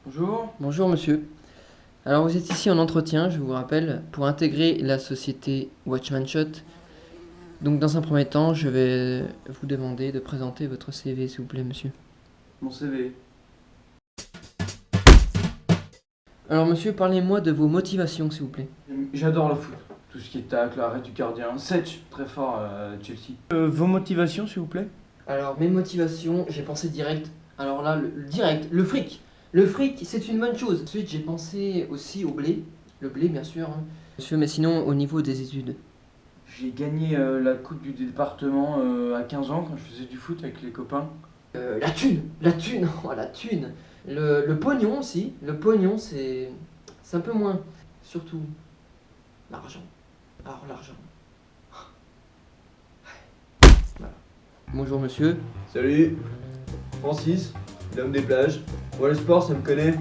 Bonjour. Bonjour monsieur. Alors vous êtes ici en entretien, je vous rappelle, pour intégrer la société Watchman Shot. Donc dans un premier temps, je vais vous demander de présenter votre CV s'il vous plaît monsieur. Mon CV. Alors monsieur, parlez-moi de vos motivations s'il vous plaît. J'adore le foot. Tout ce qui est tacle, arrêt du gardien. Setch, très fort Chelsea. Vos motivations, s'il vous plaît? Alors mes motivations, j'ai pensé direct. Alors là, direct, le fric. Le fric, c'est une bonne chose. Ensuite, j'ai pensé aussi au blé. Le blé bien sûr, hein. Monsieur, mais sinon au niveau des études. J'ai gagné la coupe du département à 15 ans quand je faisais du foot avec les copains. La thune, oh la thune. Le pognon aussi, le pognon c'est un peu moins. Surtout l'argent. Alors l'argent. Voilà. Bonjour monsieur. Salut, Francis, l'homme des plages. Moi le sport ça me connaît.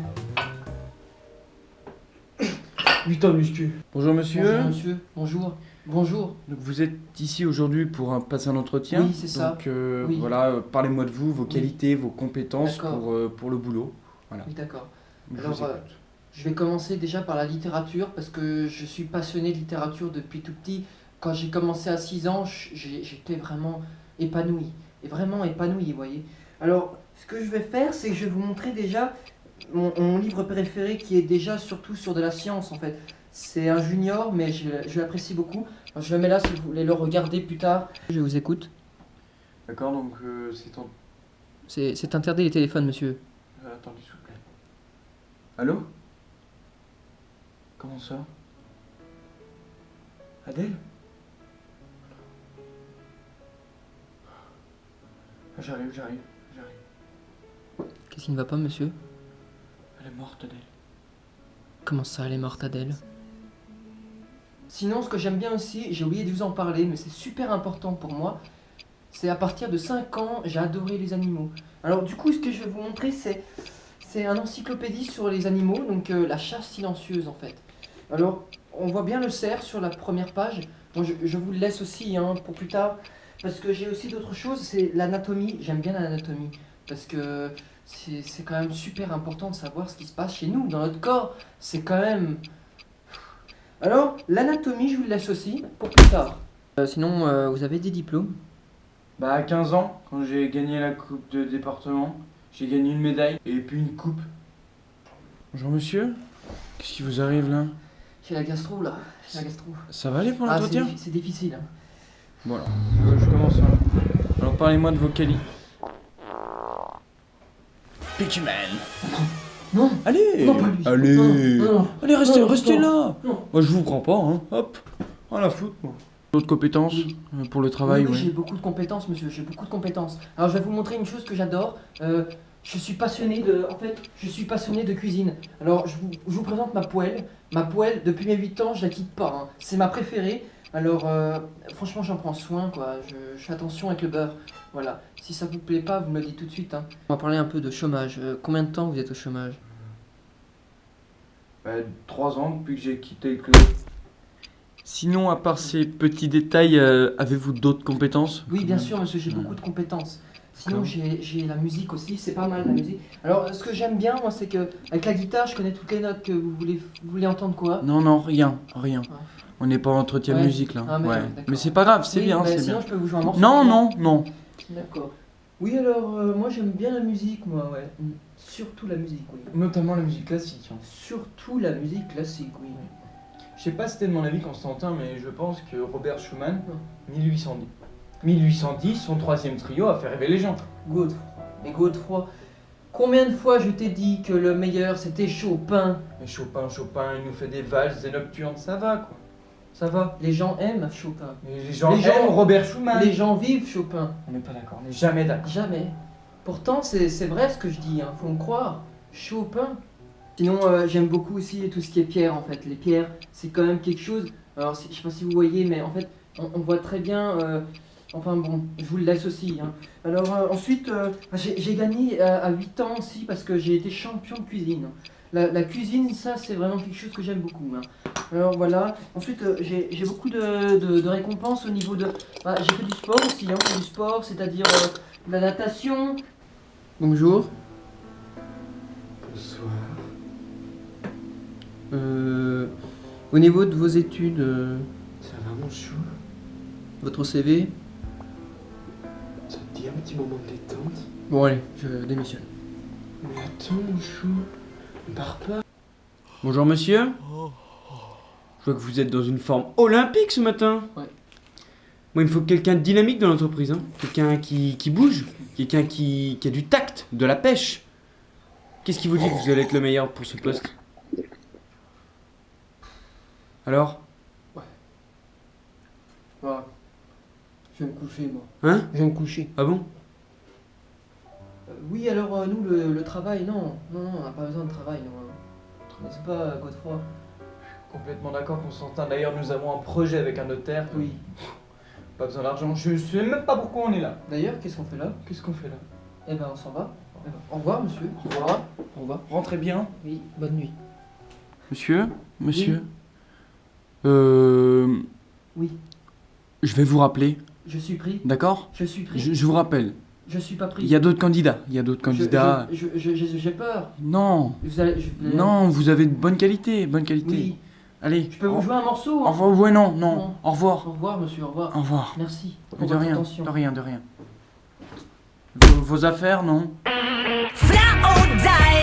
8 ans de muscu. Bonjour monsieur. Bonjour monsieur. Bonjour. Bonjour. Donc vous êtes ici aujourd'hui pour passer un entretien. Oui, c'est ça. Donc Oui. voilà, parlez-moi de vous, vos Oui. qualités, vos compétences D'accord. pour le boulot. Voilà. Oui d'accord. Je Alors, vous écoute. Je vais commencer déjà par la littérature parce que je suis passionné de littérature depuis tout petit. Quand j'ai commencé à 6 ans, j'étais vraiment épanoui. Et vraiment épanoui, vous voyez. Alors, ce que je vais faire, c'est que je vais vous montrer déjà mon livre préféré qui est déjà surtout sur de la science en fait. C'est un junior, mais je l'apprécie beaucoup. Alors, je le mets là si vous voulez le regarder plus tard. Je vous écoute. D'accord, donc c'est en... C'est interdit les téléphones, monsieur. attendez s'il vous plaît. Allô? Comment ça? Adèle? Ah, j'arrive. Qu'est-ce qui ne va pas, monsieur? Elle est morte, Adèle. Comment ça, elle est morte, Adèle? Sinon, ce que j'aime bien aussi, j'ai oublié de vous en parler, mais c'est super important pour moi, c'est à partir de 5 ans, j'ai adoré les animaux. Alors du coup, ce que je vais vous montrer, c'est un encyclopédie sur les animaux, donc la chasse silencieuse en fait. Alors, on voit bien le cerf sur la première page. Bon, je vous le laisse aussi hein, pour plus tard, parce que j'ai aussi d'autres choses, c'est l'anatomie, j'aime bien l'anatomie, parce que c'est quand même super important de savoir ce qui se passe chez nous, dans notre corps, c'est quand même... Alors, l'anatomie, je vous le laisse aussi, pour plus tard. Sinon, vous avez des diplômes? Bah à 15 ans, quand j'ai gagné la coupe de département, j'ai gagné une médaille et puis une coupe. Bonjour monsieur, qu'est-ce qui vous arrive là? J'ai la gastro là, j'ai la gastro. Ça va aller pour Ah, l'entretien? c'est difficile. Hein. Bon alors, je commence. Hein. Alors parlez-moi de vos qualités. Pigman. Non, Allez. non, pas lui. Allez. Non. Allez, restez, Non, restez non, là. non. Moi je vous prends pas, hein. Hop, rien à foutre. Moi. D'autres compétences Oui. pour le travail, Oui, ouais. j'ai beaucoup de compétences, monsieur, j'ai beaucoup de compétences. Alors, je vais vous montrer une chose que j'adore. Je suis passionné de... En fait, je suis passionné de cuisine. Alors, je vous présente ma poêle. Ma poêle, depuis mes 8 ans, je la quitte pas. Hein. C'est ma préférée. Alors, franchement, j'en prends soin, quoi. Je fais attention avec le beurre. Voilà. Si ça vous plaît pas, vous me le dites tout de suite. Hein. On va parler un peu de chômage. Combien de temps vous êtes au chômage? 3 ans depuis que j'ai quitté le club. Sinon, à part ces petits détails, avez-vous d'autres compétences? Oui, bien sûr, monsieur, j'ai beaucoup de compétences. Sinon, D'accord. j'ai la musique aussi, c'est pas mal la musique. Alors, ce que j'aime bien, moi, c'est que avec la guitare, je connais toutes les notes que vous voulez entendre quoi? Non, rien. Ouais. On n'est pas en entretien de Ouais. musique là. Ah, mais ouais. non, d'accord. Mais c'est pas grave, c'est Oui, bien, mais c'est sinon, bien. je peux vous jouer un morceau. Non. D'accord. Oui, alors, moi, j'aime bien la musique, moi, ouais. Surtout la musique, oui. Notamment la musique classique. Hein. Surtout la musique classique, oui. Je sais pas si c'était de mon avis, Constantin, mais je pense que Robert Schumann, Non. 1810, son troisième trio a fait rêver les gens. Godefroy. Mais Godefroy, combien de fois je t'ai dit que le meilleur, c'était Chopin? Mais Chopin, il nous fait des valses, des nocturnes, ça va quoi. Ça va. Les gens aiment Chopin. Mais les gens Les gens- aiment Robert Schumann. Les gens vivent Chopin. On n'est pas d'accord, on n'est jamais d'accord. Jamais. Pourtant, c'est vrai ce que je dis, hein. Faut me croire. Chopin. Sinon, j'aime beaucoup aussi tout ce qui est pierre, en fait. Les pierres, c'est quand même quelque chose... Alors, je sais pas si vous voyez, mais en fait, on voit très bien... Enfin bon, je vous le laisse aussi. Hein. Alors, ensuite, j'ai gagné à 8 ans aussi parce que j'ai été champion de cuisine. La cuisine, ça, c'est vraiment quelque chose que j'aime beaucoup. Hein. Alors, voilà. Ensuite, j'ai beaucoup de récompenses au niveau de... Bah, j'ai fait du sport aussi, hein. Du sport, c'est-à-dire... la natation. Bonjour. Bonsoir. Au niveau de vos études, Ça va mon chou? votre CV. Ça te dit un petit moment de détente? Bon allez, je démissionne. Mais attends mon chou, ne pars pas. Bonjour monsieur. Je vois que vous êtes dans une forme olympique ce matin. Ouais. Moi, il me faut quelqu'un de dynamique dans l'entreprise. Hein. Quelqu'un qui bouge. Quelqu'un qui a du tact, de la pêche. Qu'est-ce qui vous dit que vous allez être le meilleur pour ce poste? Alors? Voilà. Je vais me coucher, moi. Hein? Je vais me coucher. Ah bon? Oui, alors nous, le travail, non, on n'a pas besoin de travail, nous. N'est-ce pas, Godefroy? Complètement d'accord, Constantin. D'ailleurs, nous avons un projet avec un notaire. Oui. Pas besoin d'argent. Je sais même pas pourquoi on est là. D'ailleurs, qu'est-ce qu'on fait là? Qu'est-ce qu'on fait là? Eh ben, on s'en va. Eh ben, au revoir, monsieur. Au revoir. Au revoir. Rentrez bien. Oui, bonne nuit. Monsieur? Monsieur? Oui, Je vais vous rappeler, je suis pris. d'accord? Je suis pris. Je vous rappelle. Je suis pas pris. Il y a d'autres candidats. Il y a d'autres candidats. J'ai peur. Non. Non, vous avez de bonne qualité. Bonne qualité. Oui. Allez. Je peux vous jouer un morceau? Au Hein? revoir. Ouais, non. Non. Au revoir. Au revoir, monsieur, au revoir. Au revoir. Merci pour De votre rien. attention. De rien. Vos affaires, non? Fly or die.